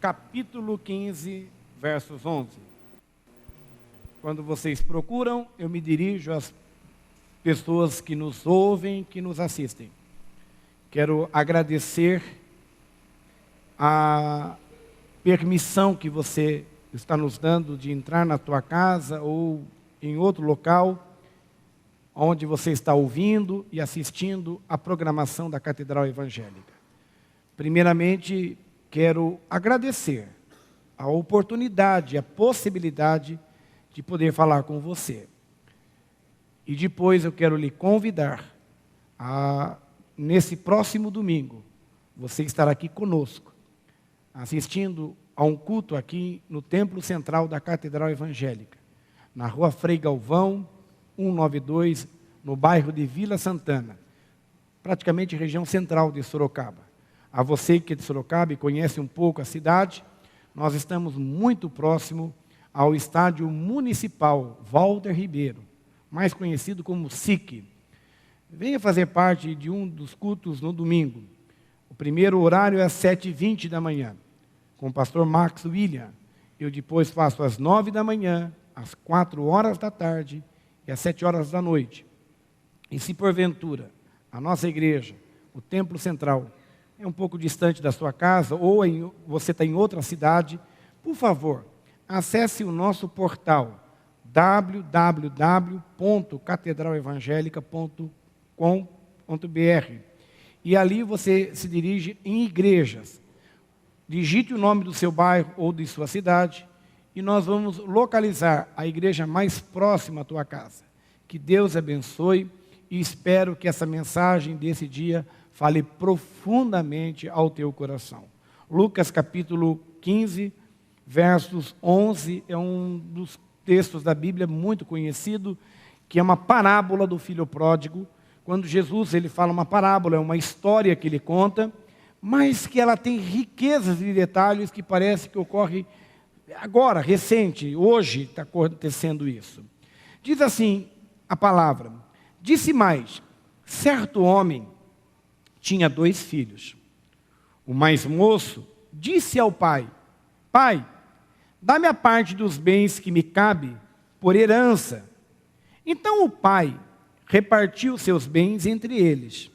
capítulo 15, versos 11. Quando vocês procuram, eu me dirijo às pessoas que nos ouvem, que nos assistem. Quero agradecer a permissão que você está nos dando de entrar na tua casa ou em outro local onde você está ouvindo e assistindo a programação da Catedral Evangélica. Primeiramente, quero agradecer a oportunidade, a possibilidade de poder falar com você. E depois eu quero lhe convidar a, nesse próximo domingo, você estará aqui conosco, assistindo a um culto aqui no Templo Central da Catedral Evangélica, na Rua Frei Galvão, 192, no bairro de Vila Santana, praticamente região central de Sorocaba. A você que é de Sorocaba e conhece um pouco a cidade, nós estamos muito próximo ao estádio municipal Walter Ribeiro, mais conhecido como SIC. Venha fazer parte de um dos cultos no domingo. O primeiro horário é às 7h20 da manhã, com o pastor Max William. Eu depois faço às 9 da manhã, às 4 horas da tarde e às 7 horas da noite. E se porventura a nossa igreja, o Templo Central, é um pouco distante da sua casa ou você está em outra cidade, por favor, acesse o nosso portal www.catedralevangelica.com.br e ali você se dirige em igrejas. Digite o nome do seu bairro ou de sua cidade e nós vamos localizar a igreja mais próxima à tua casa. Que Deus abençoe e espero que essa mensagem desse dia fale profundamente ao teu coração. Lucas capítulo 15, versos 11, é um dos textos da Bíblia muito conhecido, que é uma parábola do filho pródigo. Quando Jesus ele fala uma parábola, é uma história que ele conta, mas que ela tem riquezas de detalhes que parece que ocorre agora, recente, hoje está acontecendo isso. Diz assim a palavra: disse mais, certo homem tinha 2 filhos. O mais moço disse ao pai: pai, dá-me a parte dos bens que me cabe por herança. Então o pai repartiu seus bens entre eles.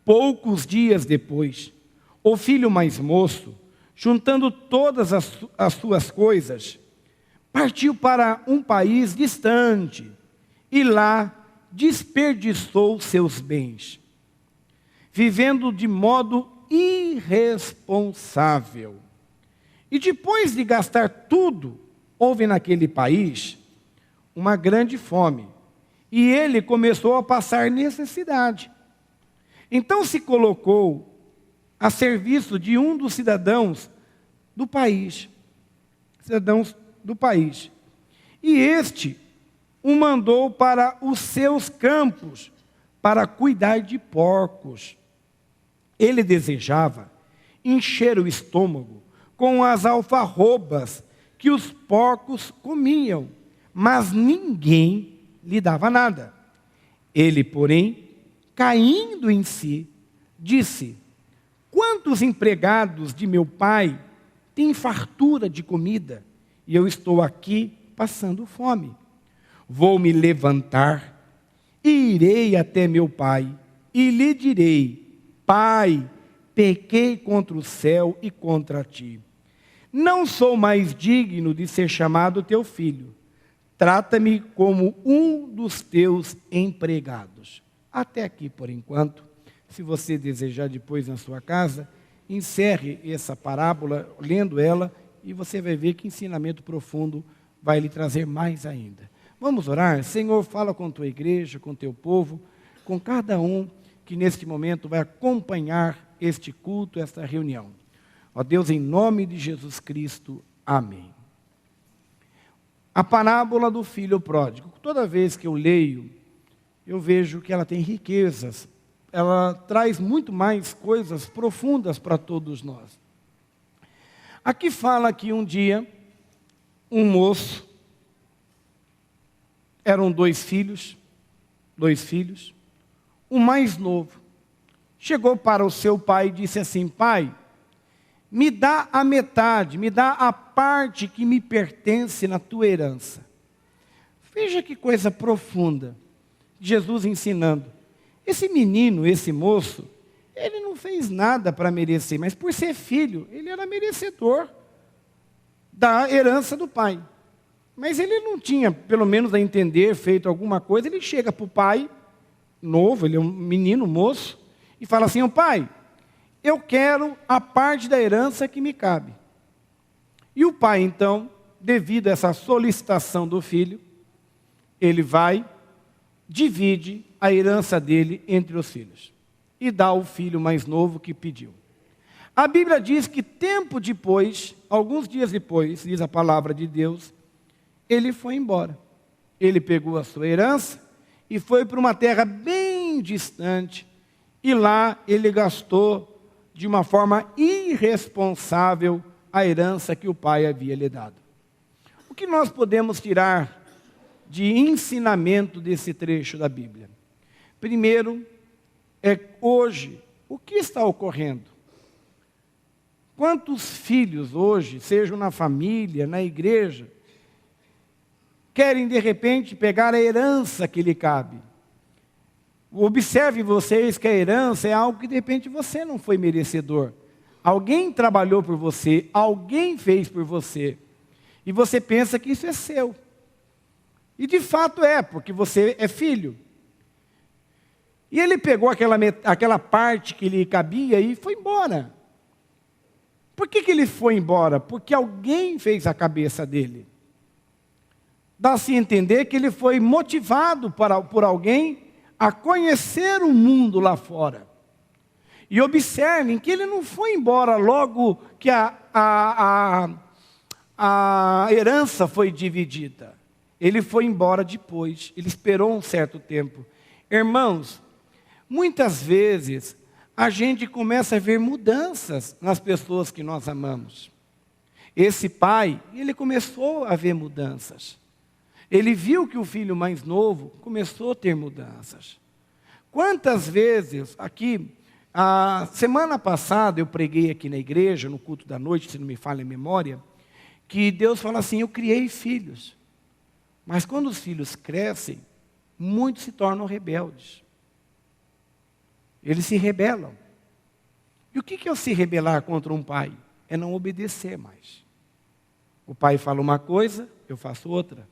Poucos dias depois, o filho mais moço, juntando todas as suas coisas, partiu para um país distante e lá desperdiçou seus bens, vivendo de modo irresponsável. E depois de gastar tudo, houve naquele país uma grande fome, e ele começou a passar necessidade. Então se colocou a serviço de um dos cidadãos do país, e este o mandou para os seus campos para cuidar de porcos. Ele desejava encher o estômago com as alfarrobas que os porcos comiam, mas ninguém lhe dava nada. Ele, porém, caindo em si, disse: quantos empregados de meu pai têm fartura de comida e eu estou aqui passando fome? Vou me levantar e irei até meu pai e lhe direi: pai, pequei contra o céu e contra ti. Não sou mais digno de ser chamado teu filho. Trata-me como um dos teus empregados. Até aqui por enquanto. Se você desejar depois na sua casa, encerre essa parábola lendo ela e você vai ver que ensinamento profundo vai lhe trazer mais ainda. Vamos orar? Senhor, fala com a tua igreja, com o teu povo, com cada um que neste momento vai acompanhar este culto, esta reunião. Ó Deus, em nome de Jesus Cristo, amém. A parábola do filho pródigo. Toda vez que eu leio, eu vejo que ela tem riquezas. Ela traz muito mais coisas profundas para todos nós. Aqui fala que um dia, um moço, eram 2 filhos, o mais novo, chegou para o seu pai e disse assim: pai, me dá a metade, me dá a parte que me pertence na tua herança. Veja que coisa profunda, Jesus ensinando. Esse menino, esse moço, ele não fez nada para merecer, mas por ser filho, ele era merecedor da herança do pai. Mas ele não tinha, pelo menos a entender, feito alguma coisa. Ele chega para o pai, novo, ele é um menino, moço, e fala assim: "Ô pai, eu quero a parte da herança que me cabe." E o pai, então, devido a essa solicitação do filho, ele vai, divide a herança dele entre os filhos e dá ao filho mais novo que pediu. A Bíblia diz que tempo depois, alguns dias depois, diz a palavra de Deus, ele foi embora. Ele pegou a sua herança e foi para uma terra bem distante, e lá ele gastou de uma forma irresponsável a herança que o pai havia lhe dado. O que nós podemos tirar de ensinamento desse trecho da Bíblia? Primeiro, hoje, o que está ocorrendo? Quantos filhos hoje, sejam na família, na igreja, querem de repente pegar a herança que lhe cabe? Observe vocês que a herança é algo que de repente você não foi merecedor. Alguém trabalhou por você, alguém fez por você, e você pensa que isso é seu. E de fato é, porque você é filho. E ele pegou aquela parte que lhe cabia e foi embora. Por que ele foi embora? Porque alguém fez a cabeça dele. Dá-se a entender que ele foi motivado por alguém a conhecer o mundo lá fora. E observem que ele não foi embora logo que a herança foi dividida. Ele foi embora depois, ele esperou um certo tempo. Irmãos, muitas vezes a gente começa a ver mudanças nas pessoas que nós amamos. Esse pai, ele começou a ver mudanças. Ele viu que o filho mais novo começou a ter mudanças. Quantas vezes, aqui, a semana passada eu preguei aqui na igreja, no culto da noite, se não me falha a memória, que Deus fala assim: eu criei filhos. Mas quando os filhos crescem, muitos se tornam rebeldes. Eles se rebelam. E o que é se rebelar contra um pai? É não obedecer mais. O pai fala uma coisa, eu faço outra.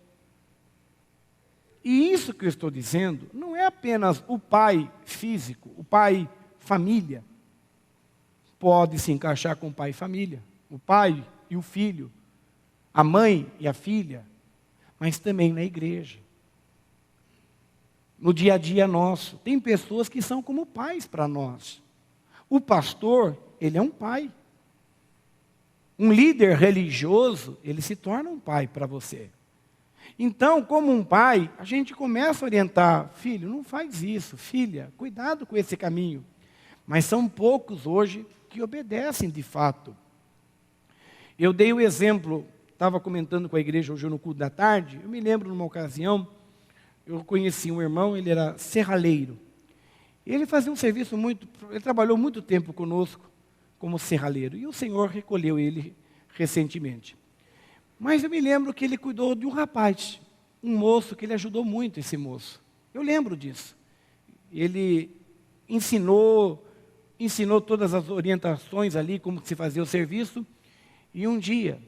E isso que eu estou dizendo não é apenas o pai físico, o pai família. Pode se encaixar com o pai família, o pai e o filho, a mãe e a filha, mas também na igreja. No dia a dia nosso, tem pessoas que são como pais para nós. O pastor, ele é um pai. Um líder religioso, ele se torna um pai para você. Então, como um pai, a gente começa a orientar: filho, não faz isso, filha, cuidado com esse caminho. Mas são poucos hoje que obedecem de fato. Eu dei o exemplo, estava comentando com a igreja hoje no culto da tarde, eu me lembro numa ocasião, eu conheci um irmão, ele era serralheiro. Ele fazia um serviço ele trabalhou muito tempo conosco como serralheiro, e o Senhor recolheu ele recentemente. Mas eu me lembro que ele cuidou de um rapaz, um moço, que ele ajudou muito esse moço. Eu lembro disso. Ele ensinou todas as orientações ali, como se fazia o serviço. E um dia,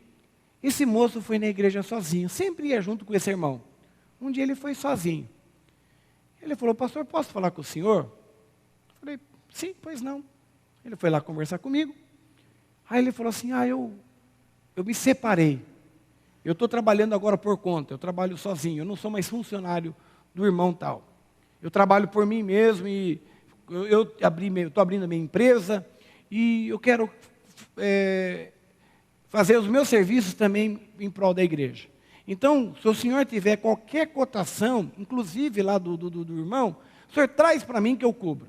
esse moço foi na igreja sozinho, sempre ia junto com esse irmão. Um dia ele foi sozinho. Ele falou: pastor, posso falar com o senhor? Eu falei: sim, pois não. Ele foi lá conversar comigo. Aí ele falou assim: eu me separei. Eu estou trabalhando agora por conta, eu trabalho sozinho, eu não sou mais funcionário do irmão tal. Eu trabalho por mim mesmo e eu estou abrindo a minha empresa e eu quero fazer os meus serviços também em prol da igreja. Então, se o senhor tiver qualquer cotação, inclusive lá do irmão, o senhor traz para mim que eu cubro.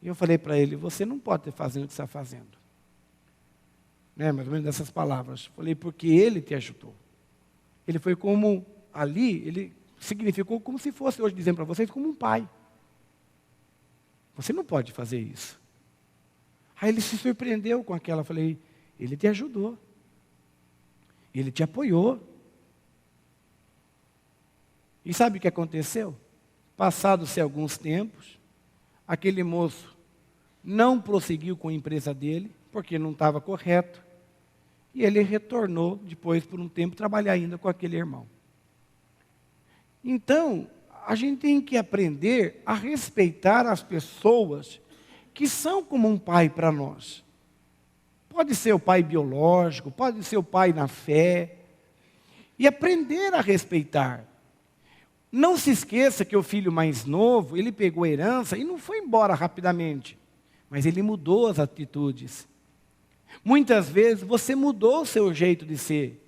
E eu falei para ele: você não pode estar fazendo o que está fazendo. Mais ou menos dessas palavras. Falei: porque ele te ajudou. Ele foi como, ali, ele significou como se fosse, hoje dizendo para vocês, como um pai. Você não pode fazer isso. Aí ele se surpreendeu com aquela. Eu falei, ele te ajudou. Ele te apoiou. E sabe o que aconteceu? Passados-se alguns tempos, aquele moço não prosseguiu com a empresa dele, porque não estava correto. E ele retornou, depois, por um tempo, trabalhar ainda com aquele irmão. Então, a gente tem que aprender a respeitar as pessoas que são como um pai para nós. Pode ser o pai biológico, pode ser o pai na fé. E aprender a respeitar. Não se esqueça que o filho mais novo, ele pegou a herança e não foi embora rapidamente. Mas ele mudou as atitudes. Muitas vezes você mudou o seu jeito de ser.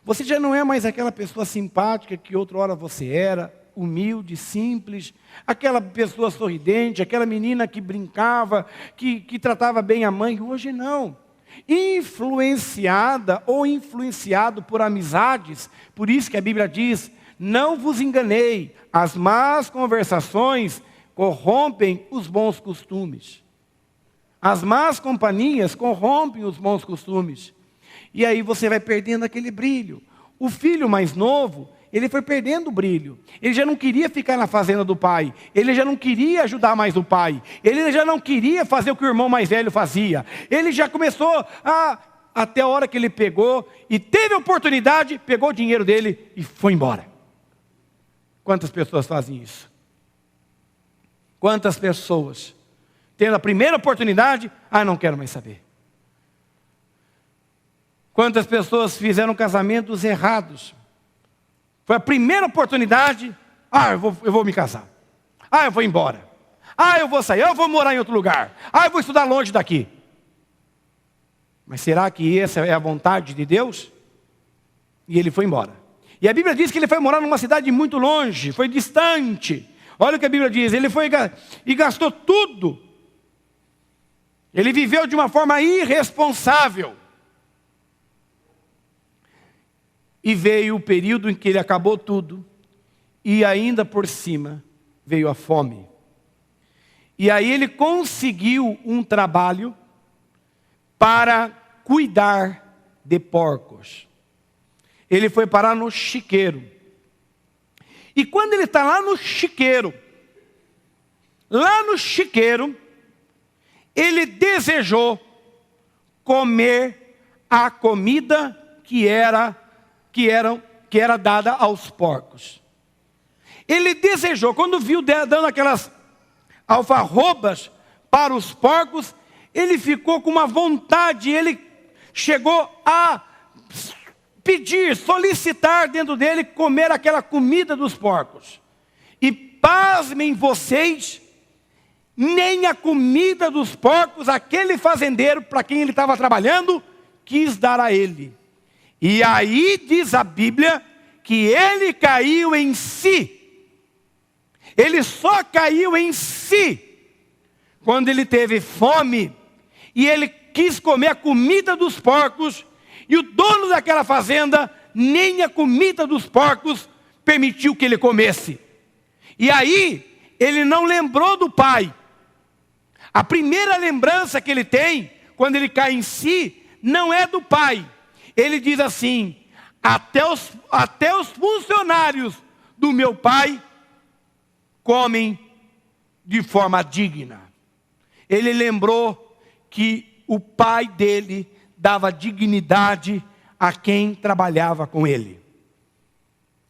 Você já não é mais aquela pessoa simpática que outra hora você era, humilde, simples, aquela pessoa sorridente, aquela menina que brincava, que tratava bem a mãe. Hoje não. Influenciada ou influenciado por amizades, por isso que a Bíblia diz, não vos enganei, as más conversações corrompem os bons costumes. As más companhias corrompem os bons costumes. E aí você vai perdendo aquele brilho. O filho mais novo, ele foi perdendo o brilho. Ele já não queria ficar na fazenda do pai. Ele já não queria ajudar mais o pai. Ele já não queria fazer o que o irmão mais velho fazia. Ele já começou até a hora que ele pegou e teve a oportunidade, pegou o dinheiro dele e foi embora. Quantas pessoas fazem isso? Quantas pessoas, tendo a primeira oportunidade, não quero mais saber. Quantas pessoas fizeram casamentos errados? Foi a primeira oportunidade, eu vou me casar. Eu vou embora. Eu vou sair, eu vou morar em outro lugar. Eu vou estudar longe daqui. Mas será que essa é a vontade de Deus? E ele foi embora. E a Bíblia diz que ele foi morar numa cidade muito longe, foi distante. Olha o que a Bíblia diz, ele foi e gastou tudo. Ele viveu de uma forma irresponsável. E veio o período em que ele acabou tudo, e ainda por cima veio a fome. E aí ele conseguiu um trabalho para cuidar de porcos. Ele foi parar no chiqueiro. E quando ele está lá no chiqueiro, ele desejou comer a comida que era dada aos porcos. Ele desejou, quando viu dando aquelas alfarrobas para os porcos, ele ficou com uma vontade, ele chegou a pedir, solicitar dentro dele comer aquela comida dos porcos. E pasmem vocês, nem a comida dos porcos, aquele fazendeiro para quem ele estava trabalhando, quis dar a ele. E aí diz a Bíblia que ele caiu em si. Ele só caiu em si quando ele teve fome e ele quis comer a comida dos porcos. E o dono daquela fazenda, nem a comida dos porcos permitiu que ele comesse. E aí, ele não lembrou do pai. A primeira lembrança que ele tem, quando ele cai em si, não é do pai. Ele diz assim, até os funcionários do meu pai comem de forma digna. Ele lembrou que o pai dele dava dignidade a quem trabalhava com ele.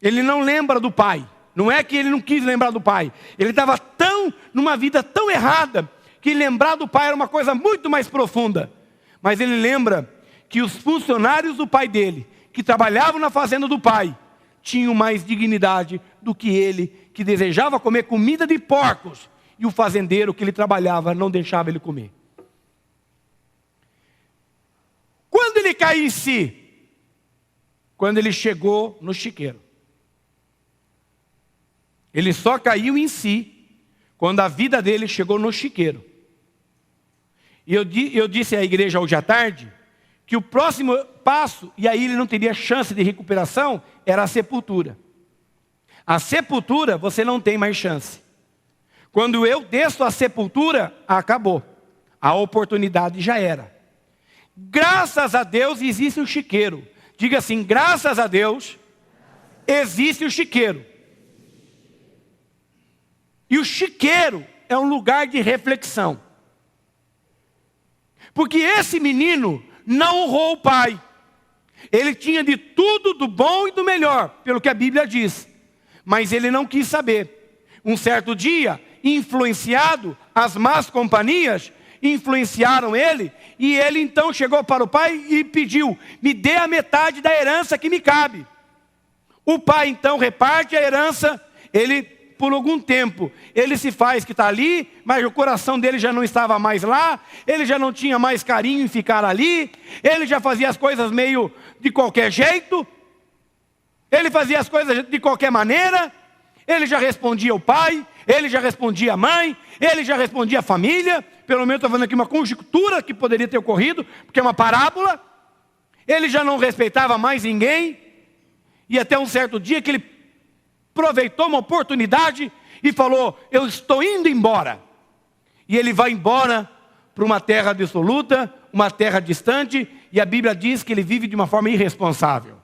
Ele não lembra do pai. Não é que ele não quis lembrar do pai. Ele estava numa vida tão errada, que lembrar do pai era uma coisa muito mais profunda. Mas ele lembra que os funcionários do pai dele, que trabalhavam na fazenda do pai, tinham mais dignidade do que ele, que desejava comer comida de porcos, e o fazendeiro que ele trabalhava não deixava ele comer. Quando ele caiu em si? Quando ele chegou no chiqueiro. Ele só caiu em si quando a vida dele chegou no chiqueiro. E eu disse à igreja hoje à tarde que o próximo passo, e aí ele não teria chance de recuperação, era a sepultura. A sepultura você não tem mais chance. Quando eu desço a sepultura, acabou. a oportunidade já era. Graças a Deus existe um chiqueiro. Diga assim, graças a Deus existe o chiqueiro. E o chiqueiro é um lugar de reflexão. Porque esse menino não honrou o pai. Ele tinha de tudo, do bom e do melhor, pelo que a Bíblia diz. Mas ele não quis saber. Um certo dia, influenciado, as más companhias influenciaram ele, e ele então chegou para o pai e pediu, me dê a metade da herança que me cabe. O pai então reparte a herança, ele, por algum tempo, ele se faz que está ali, mas o coração dele já não estava mais lá, ele já não tinha mais carinho em ficar ali, ele já fazia as coisas meio de qualquer jeito, ele fazia as coisas de qualquer maneira, ele já respondia ao pai, ele já respondia à mãe, ele já respondia à família, pelo menos estou fazendo aqui uma conjectura que poderia ter ocorrido, porque é uma parábola, ele já não respeitava mais ninguém, e até um certo dia que ele aproveitou uma oportunidade e falou, eu estou indo embora. E ele vai embora para uma terra dissoluta, uma terra distante, e a Bíblia diz que ele vive de uma forma irresponsável.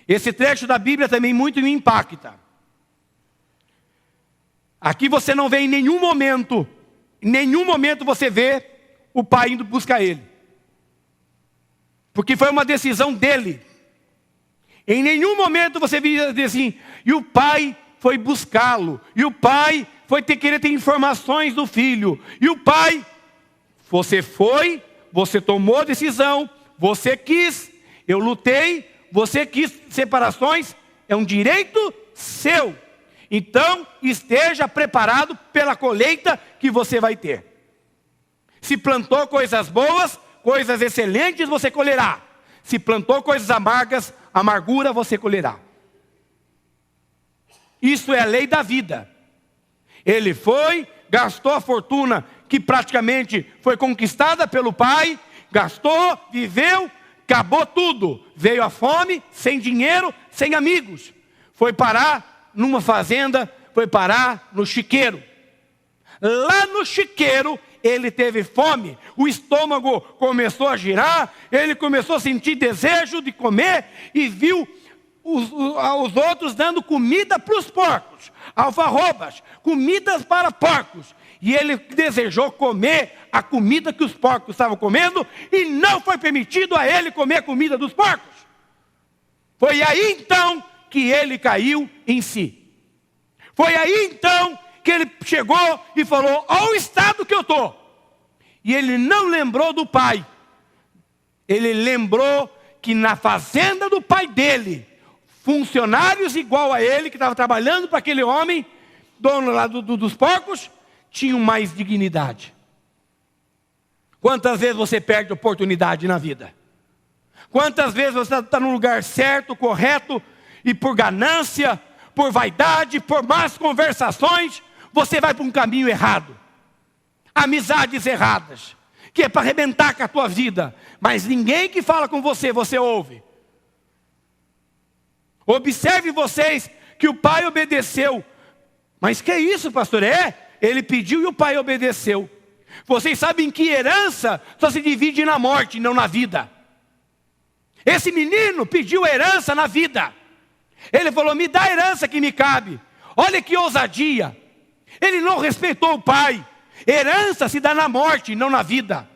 Esse trecho da Bíblia também muito me impacta. Aqui você não vê em nenhum momento você vê o pai indo buscar ele. Porque foi uma decisão dele. Em nenhum momento você vê assim, e o pai foi buscá-lo, e o pai foi querer ter informações do filho, e o pai, você foi, você tomou a decisão, você quis, eu lutei, você quis separações, é um direito seu. Então, esteja preparado pela colheita que você vai ter. Se plantou coisas boas, coisas excelentes, você colherá. Se plantou coisas amargas, amargura você colherá. Isso é a lei da vida. Ele foi, gastou a fortuna que praticamente foi conquistada pelo pai, gastou, viveu, acabou tudo. Veio a fome, sem dinheiro, sem amigos. Foi parar numa fazenda, foi parar no chiqueiro. Lá no chiqueiro, ele teve fome, o estômago começou a girar, ele começou a sentir desejo de comer e viu os outros dando comida para os porcos, alfarrobas, comidas para porcos. E ele desejou comer a comida que os porcos estavam comendo e não foi permitido a ele comer a comida dos porcos. Foi aí então que ele caiu em si. Foi aí então que ele chegou e falou, olha o estado que eu estou. E ele não lembrou do pai. Ele lembrou que na fazenda do pai dele, funcionários igual a ele, que estavam trabalhando para aquele homem, dono lá dos porcos, tinham mais dignidade. Quantas vezes você perde oportunidade na vida? Quantas vezes você está no lugar certo, correto, e por ganância, por vaidade, por más conversações, você vai para um caminho errado. Amizades erradas, que é para arrebentar com a tua vida, mas ninguém que fala com você, você ouve. Observe vocês que o pai obedeceu. Mas que é isso, pastor? Ele pediu e o pai obedeceu. Vocês sabem que herança só se divide na morte, não na vida. Esse menino pediu herança na vida. Ele falou, me dá a herança que me cabe. Olha que ousadia. Ele não respeitou o pai. Herança se dá na morte, não na vida.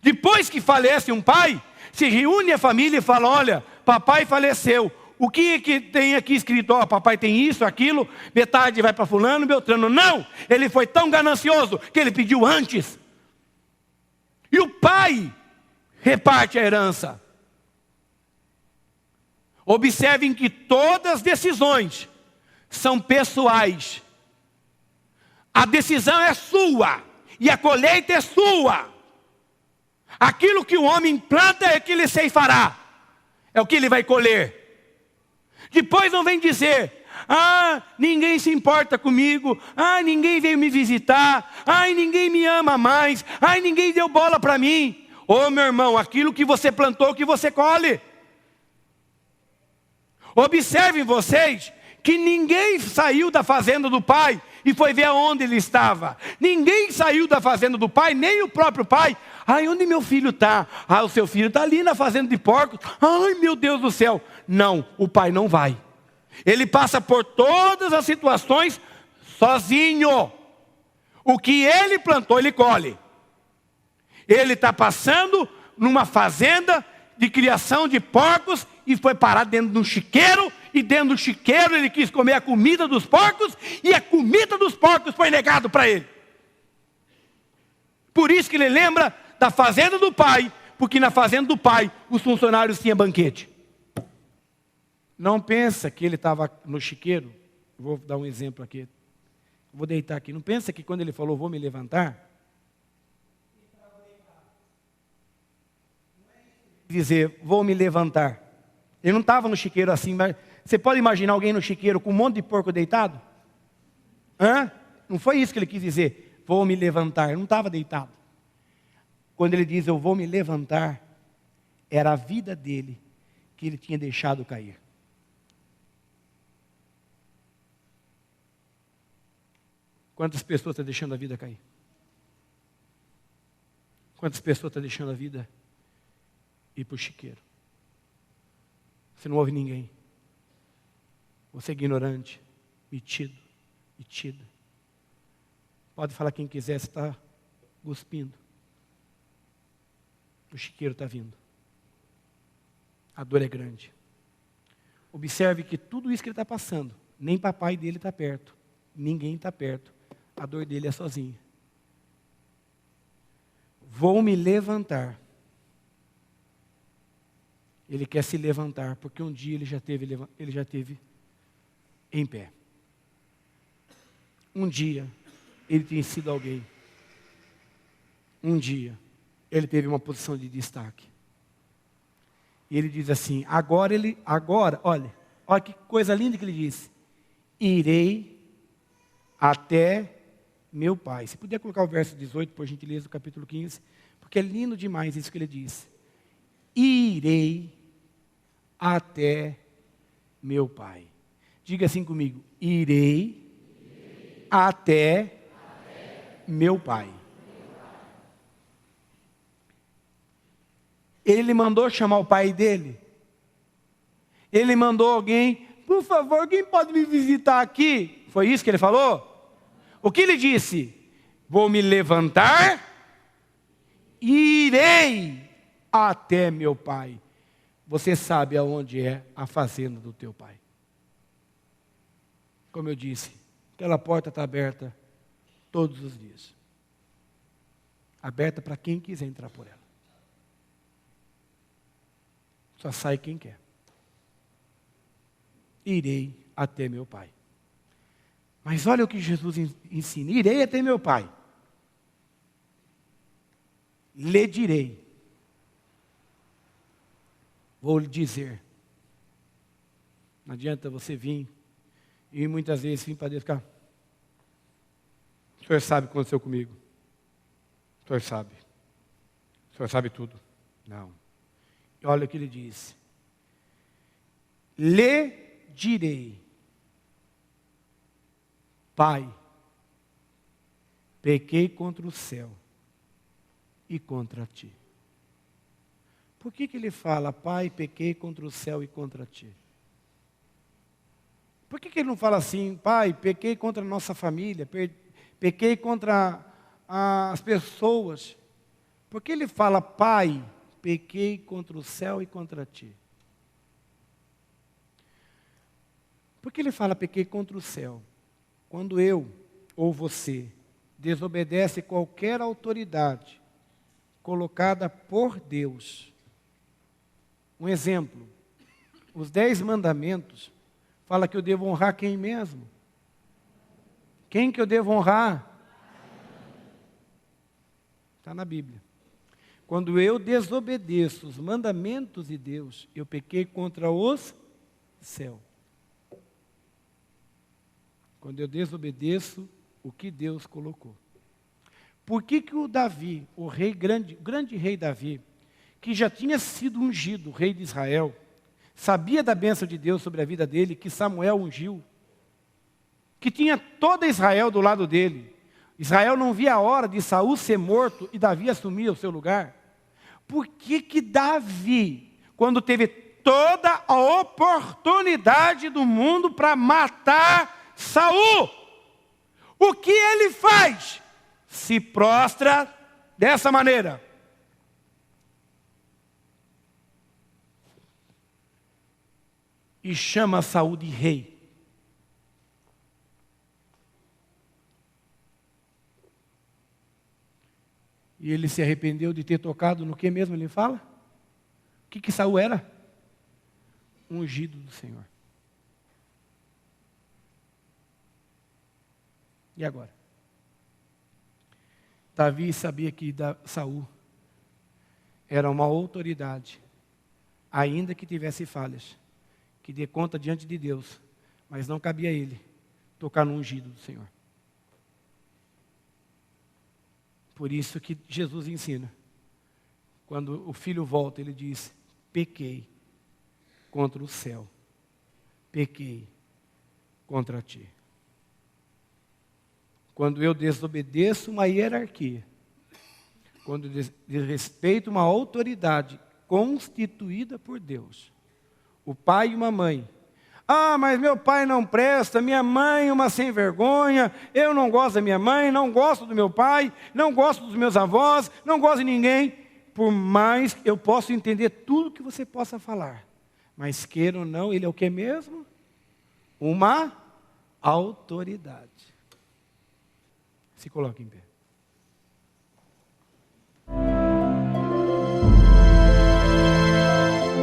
Depois que falece um pai, se reúne a família e fala, olha, papai faleceu. O que tem aqui escrito? Ó, papai tem isso, aquilo, metade vai para fulano, beltrano. Não, ele foi tão ganancioso que ele pediu antes. E o pai reparte a herança. Observem que todas as decisões são pessoais. A decisão é sua e a colheita é sua. Aquilo que o homem planta é que ele ceifará. É o que ele vai colher. Depois não vem dizer, ninguém se importa comigo, ninguém veio me visitar, ninguém me ama mais, ninguém deu bola para mim. Ô meu irmão, aquilo que você plantou, que você colhe. Observem vocês que ninguém saiu da fazenda do pai e foi ver aonde ele estava. Ninguém saiu da fazenda do pai, nem o próprio pai. Ai, onde meu filho está? Ah, o seu filho está ali na fazenda de porcos. Ai, meu Deus do céu. Não, o pai não vai. Ele passa por todas as situações sozinho. O que ele plantou, ele colhe. Ele está passando numa fazenda de criação de porcos e foi parar dentro de um chiqueiro, e dentro do chiqueiro ele quis comer a comida dos porcos, e a comida dos porcos foi negado para ele. Por isso que ele lembra da fazenda do pai, porque na fazenda do pai os funcionários tinham banquete. Não pensa que ele estava no chiqueiro. Vou dar um exemplo aqui. Vou deitar aqui. Não pensa que quando ele falou, vou me levantar, dizer, vou me levantar. Ele não estava no chiqueiro assim, mas você pode imaginar alguém no chiqueiro com um monte de porco deitado? Hã? Não foi isso que ele quis dizer, vou me levantar. Ele não estava deitado. Quando ele diz, eu vou me levantar, era a vida dele que ele tinha deixado cair. Quantas pessoas estão deixando a vida cair? Quantas pessoas estão deixando a vida ir para o chiqueiro? Você não ouve ninguém. Você é ignorante, metido. Pode falar quem quiser, você está cuspindo. O chiqueiro está vindo. A dor é grande. Observe que tudo isso que ele está passando, nem papai dele está perto. Ninguém está perto. A dor dele é sozinha. Vou me levantar. Ele quer se levantar, porque um dia ele já teve em pé. Um dia ele tem sido alguém. Um dia ele teve uma posição de destaque. E ele diz assim, agora, olha que coisa linda que ele disse. Irei até meu pai. Se puder colocar o verso 18, por gentileza, do capítulo 15, porque é lindo demais isso que ele disse. Irei até meu pai. Diga assim comigo, irei até meu pai. Ele mandou chamar o pai dele. Ele mandou alguém, por favor, quem pode me visitar aqui? Foi isso que ele falou? O que ele disse? Vou me levantar, irei até meu pai. Você sabe aonde é a fazenda do teu pai. Como eu disse, aquela porta está aberta todos os dias. Aberta para quem quiser entrar por ela. Só sai quem quer. Irei até meu pai. Mas olha o que Jesus ensina. Irei até meu pai. Lhe direi. Vou lhe dizer. Não adianta você vir. E muitas vezes vir para Deus ficar. O Senhor sabe o que aconteceu comigo. O Senhor sabe. O Senhor sabe tudo. Não. E olha o que ele diz. Lhe direi. Pai, pequei contra o céu e contra ti. Por que ele fala, Pai, pequei contra o céu e contra ti? Por que ele não fala assim, Pai, pequei contra a nossa família, pequei contra as pessoas? Por que ele fala, Pai, pequei contra o céu e contra ti? Por que ele fala, pequei contra o céu? Quando eu ou você desobedece qualquer autoridade colocada por Deus. Um exemplo, os 10 mandamentos fala que eu devo honrar quem mesmo? Quem que eu devo honrar? Está na Bíblia. Quando eu desobedeço os mandamentos de Deus, eu pequei contra os céus. Quando eu desobedeço o que Deus colocou. Por que o Davi, o grande rei Davi, que já tinha sido ungido, rei de Israel, sabia da bênção de Deus sobre a vida dele, que Samuel ungiu, que tinha toda Israel do lado dele. Israel não via a hora de Saul ser morto e Davi assumir o seu lugar. Por que que Davi, quando teve toda a oportunidade do mundo para matar Saul, o que ele faz? Se prostra dessa maneira. E chama Saul de rei. E ele se arrependeu de ter tocado no que mesmo ele fala? O que Saul era? Ungido do Senhor. E agora? Davi sabia que Saul era uma autoridade, ainda que tivesse falhas, que dê conta diante de Deus, mas não cabia a ele tocar no ungido do Senhor. Por isso que Jesus ensina, quando o filho volta, ele diz: pequei contra o céu, pequei contra ti. Quando eu desobedeço uma hierarquia, quando desrespeito uma autoridade constituída por Deus, o pai e uma mãe. Ah, mas meu pai não presta, minha mãe é uma sem vergonha, eu não gosto da minha mãe, não gosto do meu pai, não gosto dos meus avós, não gosto de ninguém. Por mais que eu possa entender tudo que você possa falar, mas queira ou não, ele é o que mesmo? Uma autoridade. Se coloque em pé.